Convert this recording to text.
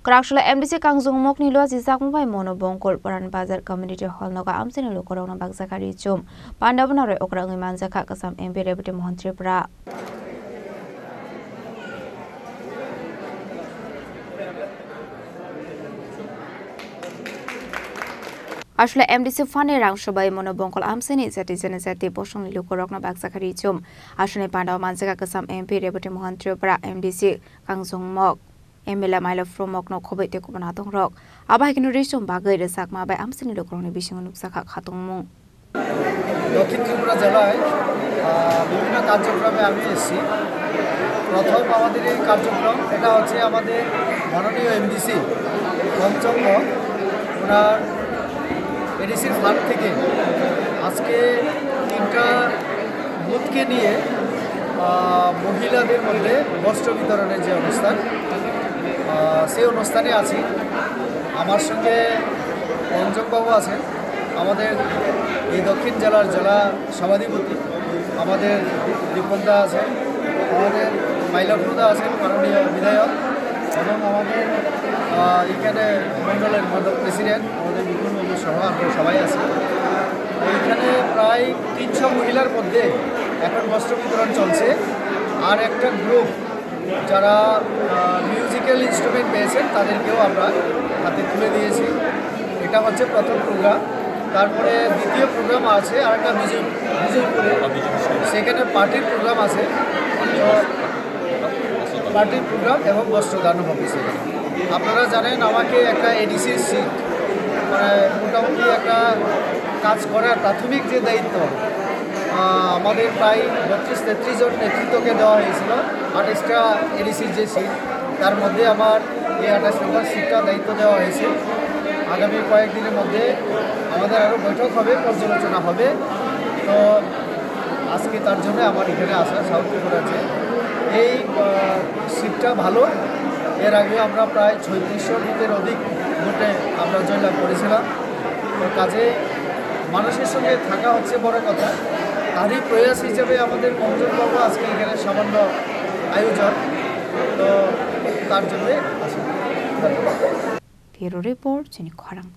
Krakshula MDC Kangjung Mok Nilo Jizak Mumbai Mono Bongkol Paran Bazar Community Hall Noga Amsini Lokorona Bagzakari Chum Pandavana Okrang Manzaka Kasam MP Deputy Mohan Tripura Ashla MDC Fane Rang Shobai Mono Bongkol Amsini Citizen Zati Boshong Lokorona Bagzakari Chum Ashne Pandav Manzaka Kasam MP Deputy Mohan Tripura MDC Kangjung Mok Emila Milo from Mokno Kobete Kubanatong Rock. Abai can reach on Bagay the Sakma by Amsini Lokroni Bishing Saka Hatung. দক্ষিণ ত্রিপুরা জেলায় বিভিন্ন কার্যক্রমে আমি এসেছি। প্রথম আমাদের এই কার্যক্রম এটা হচ্ছে আমাদের মাননীয় এমডিসি পঞ্চম ওনার এডিসির ফান্ড থেকে আজকে 3টা বুথকে নিয়ে মহিলাদের মধ্যে বস্ত্র বিতরণের যে অনুষ্ঠান সেই অনুষ্ঠানে আছি। আমার সঙ্গে পঞ্চমবাবু আছেন, আমাদের এই দক্ষিণ জেলার জেলা সভাধিপতি, আমাদের দীপকদা আছেন, আমাদের মাইলাপুরদা আছেন মাননীয় বিধায়ক, এবং আমাদের এখানে মণ্ডলের প্রেসিডেন্ট আমাদের বিভিন্ন সহ আমরা সবাই আছি। এইখানে প্রায় 300 মহিলার মধ্যে এখন বস্ত্র বিতরণ চলছে। আর একটা গ্রুপ যারা মিউজিক্যাল ইনস্ট্রুমেন্ট পেয়েছেন তাদেরকেও আমরা হাতে তুলে দিয়েছি। এটা হচ্ছে প্রথম প্রোগ্রাম। তারপরে দ্বিতীয় প্রোগ্রাম আছে আর একটা বিজয়পুরে, সেখানে পার্টির প্রোগ্রাম আছে, পার্টির প্রোগ্রাম এবং বস্ত্রদান হবে সেখানে। আপনারা জানেন আমাকে একটা এডিসির সিট মানে মোটামুটি একটা কাজ করার প্রাথমিক যে দায়িত্ব আমাদের প্রায় 32-33 জন নেতৃত্বকে দেওয়া হয়েছিল। 28টা এডিসির যে সিট তার মধ্যে আমার এই 28 নম্বর সিটটা দায়িত্ব দেওয়া হয়েছে। আগামী কয়েকদিনের মধ্যে আমাদের আরও বৈঠক হবে, পর্যালোচনা হবে। তো আজকে তার জন্য আমার এখানে আসা সাউথ ত্রিপুরাতে। এই সিটটা ভালো, এর আগে আমরা প্রায় 3600 ভোটের অধিক ভোটে আমরা জয়লাভ করেছিলাম। তো কাজে মানুষের সঙ্গে থাকা হচ্ছে বড় কথা, তারই প্রয়াস হিসেবে আমাদের মঞ্জুরবাবু আজকে এখানে সামান্য আয়োজন, তো তার জন্যে আসা। Bureau Report, Jenny Kwarang.